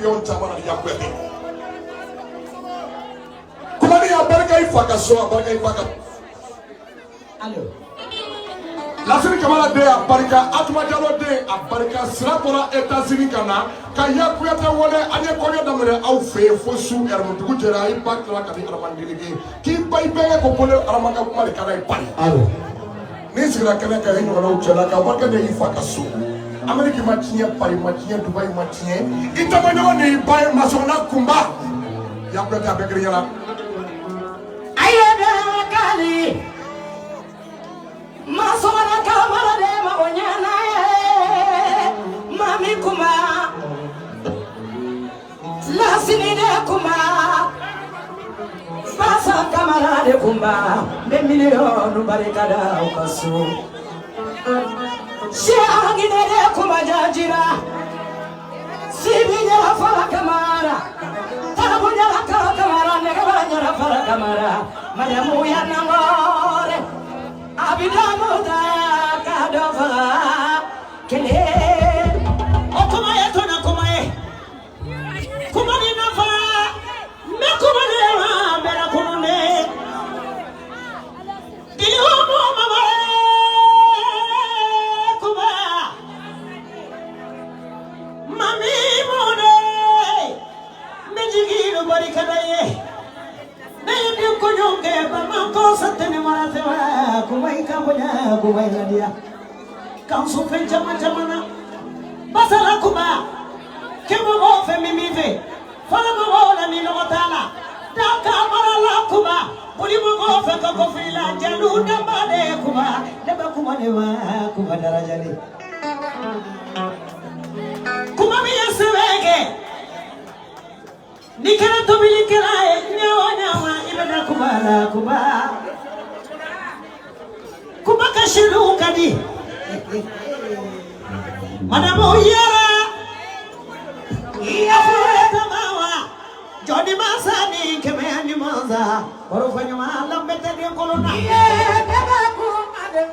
million caman na yakuya kuma ni abarika ifa ka so abarika ifa ka allo Lasiri Kamara de abarika Atuma Jallow de abarika sira bɔra États-Unis kana ka yakuyata wale anye kɔɲɔ daminɛ aw fɛ fo su Ɛrɛmudugu jɛra i ba tila ka di aramandelege k'i ba i bɛnkɛ ko kole aramaka kuma de ka da i ba ye n'i sigira kɛnɛ kan i ɲɔgɔnnaw cɛla ka barika de i fa ka so Amérique ma tiɲɛ Paris ma tiɲɛ Dubaï ma tiɲɛ i tamaɲɔgɔn ni i ba ye masɔnna kunba yakuyata a bɛɛ kiri ɲɛna kali Masona Kamara de Maonyana Mami Kuma Lasini de Kuma Basa Kamara de Kumba De million barikada ukasu Shiangine de Kuma Jajira Sibinya Fara Kamara Tabunya Kamara Negabanya Fara Kamara Mariamu Yanamore Abidamuda kadova kele okumaye tona kumaye kumani nafa me kumane wa mera kunune dilumu mama kuma mami mone mejigiro barikadaye Nayundi kunyonge bama kosa tene maratewa kumai kambonya kumai nadia kamsu penja majamana basala kuma kemo mo femimive fala mo la mino matala daka marala kuma puli mo fe ko fila jalu dambade kuma deba kuma newa kuma darajali kuma mi yesewege Nikana to bilikira nyawa ibada kubala kuba kuba kashiru kadi Madamo yara iya fureta mawa jodi masani kemeni maza orofanya malam bete dia kolona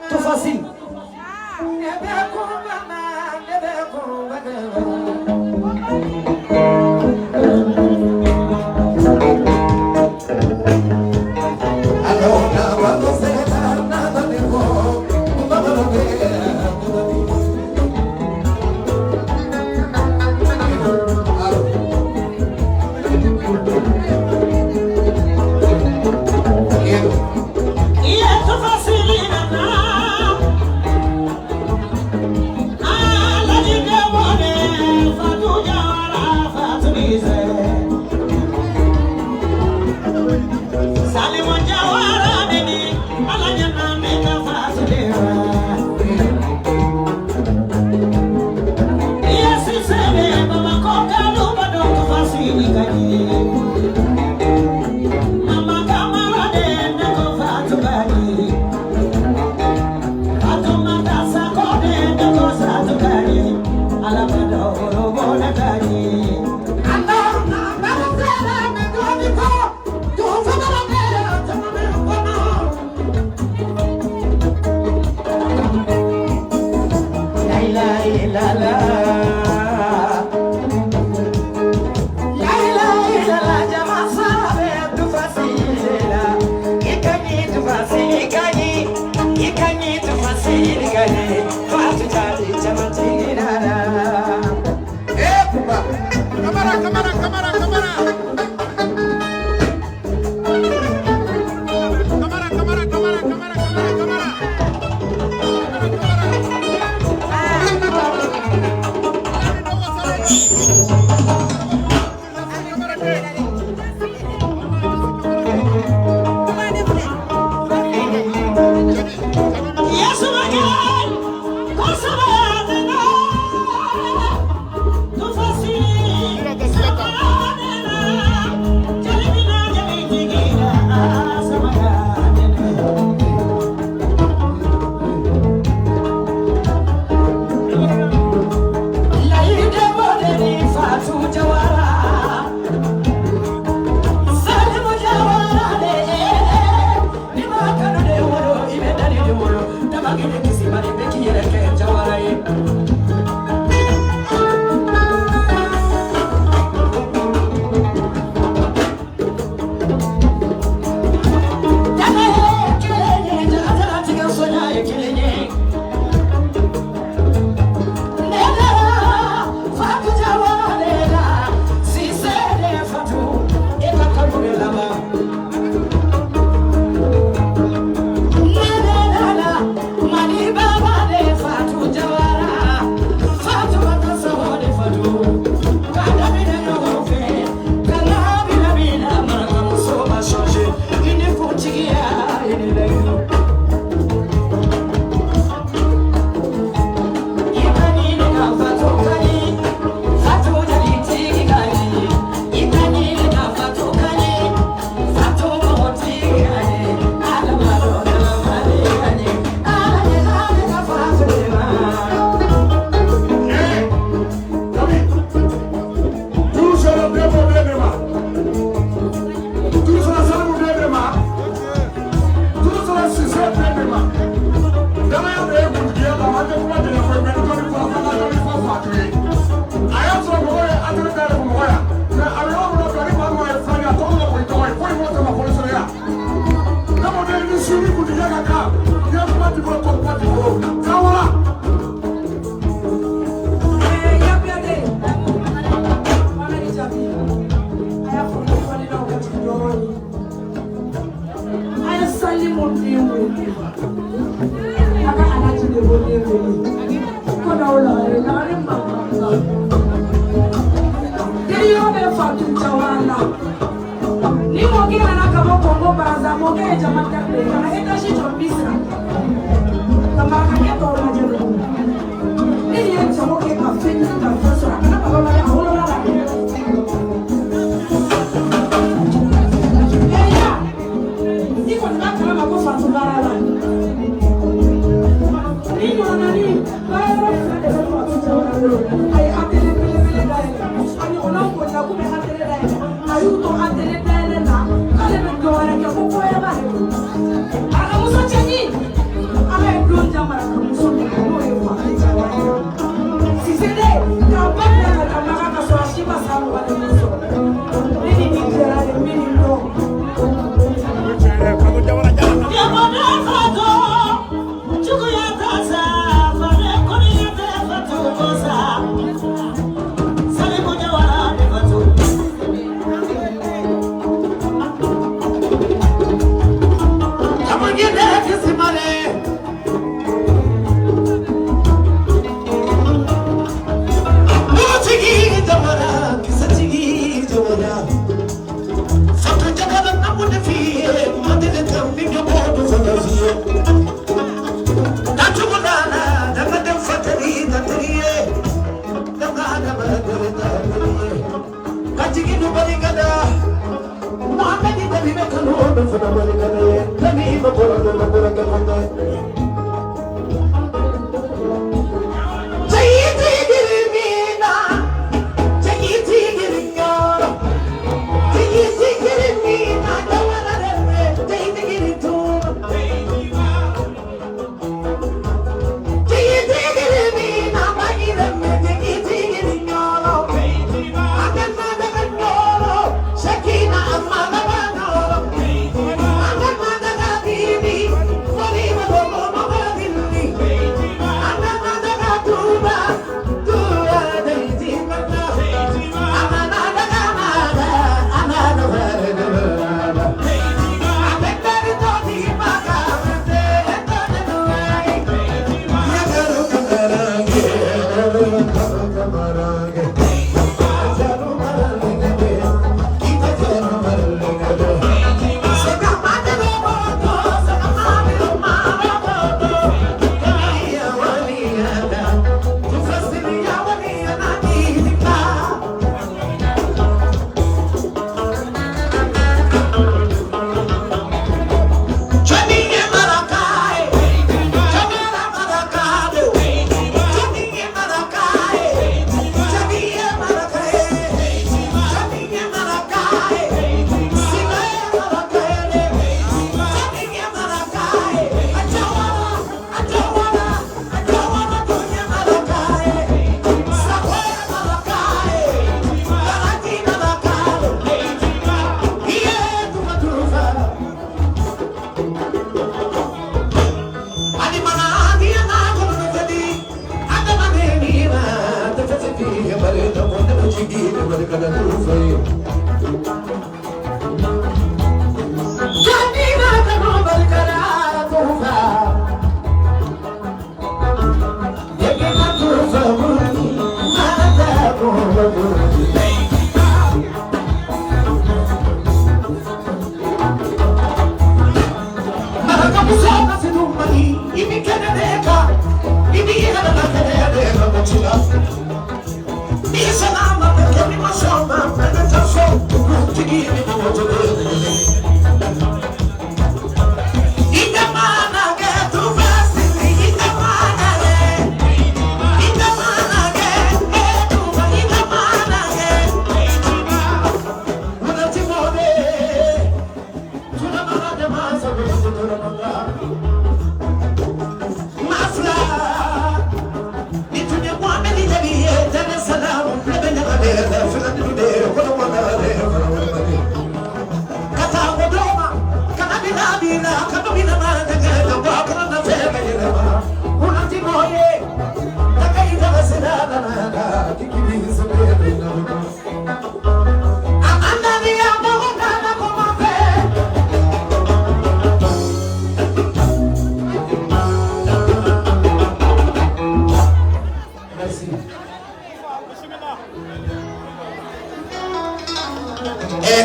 tufasi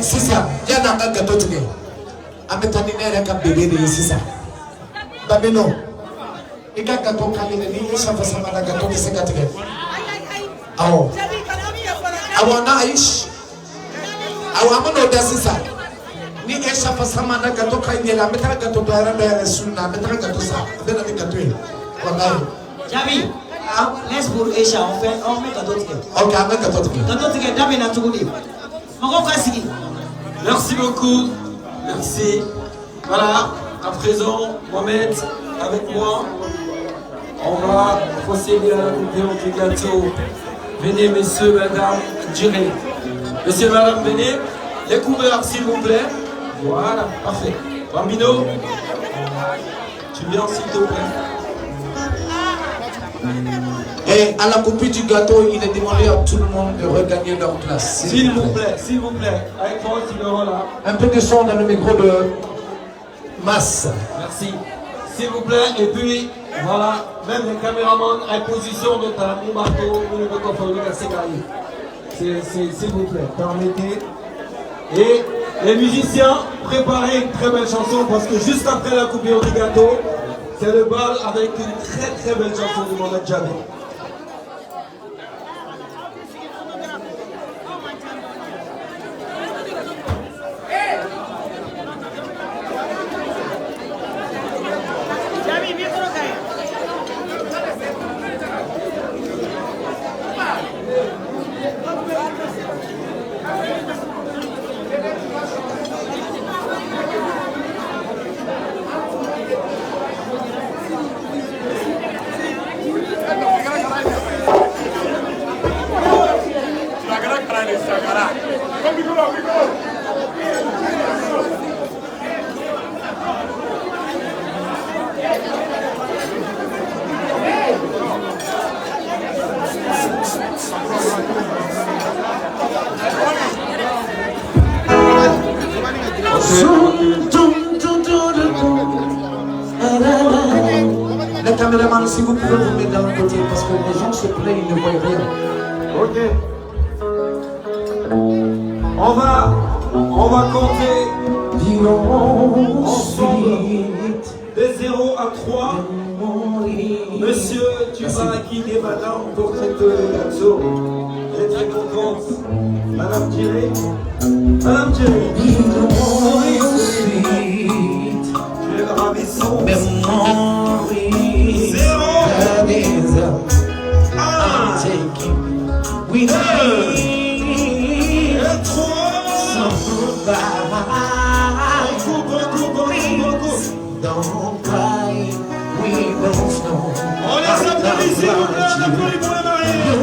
Sisa, yana gato tuge. Ametanine ka bébé de sisa. Babino. Ika gato kalile ni isha fasama na gato kisekatike. Awo. Awana aish. Awamano da sisa. Ni isha fasama na gato kalile la metara gato doara doara sunna metara gato sa. Bena ni gato e. Wallahi. Jabi. Let's pour Aisha, on met gâteau ticket. Ok, on met gâteau ticket. Gâteau ticket, David a tout dit. Merci beaucoup. Merci. Voilà, à présent, Mohamed, avec moi, on va procéder à la coupure du gâteau. Venez, messieurs, madame, Jiré. Monsieur, madame, venez. Les couverts, s'il vous plaît. Voilà, parfait. Bambino, tu viens, s'il te plaît. Et à la coupure du gâteau, il est demandé à tout le monde de regagner leur place. S'il vous plaît, avec toi, tu le là. Un peu de son dans le micro de masse. Merci. S'il vous plaît, et puis, voilà, même les caméramans en position de ta mon marteau, le microphone, s'il vous plaît, permettez. Et les musiciens, préparez une très belle chanson parce que juste après la coupure du gâteau, c'est le bal avec une très très belle chanson de Mohamed Jabi. Les caméramans, si vous pouvez vous mettre dans le côté, parce que les gens se plaignent, ils ne voient rien. Ok. On va compter ensemble de 0 à 3. Monsieur, tu vas guider madame pour cette gâteau. Elle est très contente. Madame Thierry. Madame Thierry. Tu es ravissante. 0. 1. Et 3. On les applaudit, s'il vous plaît, on applaudit pour les mariés.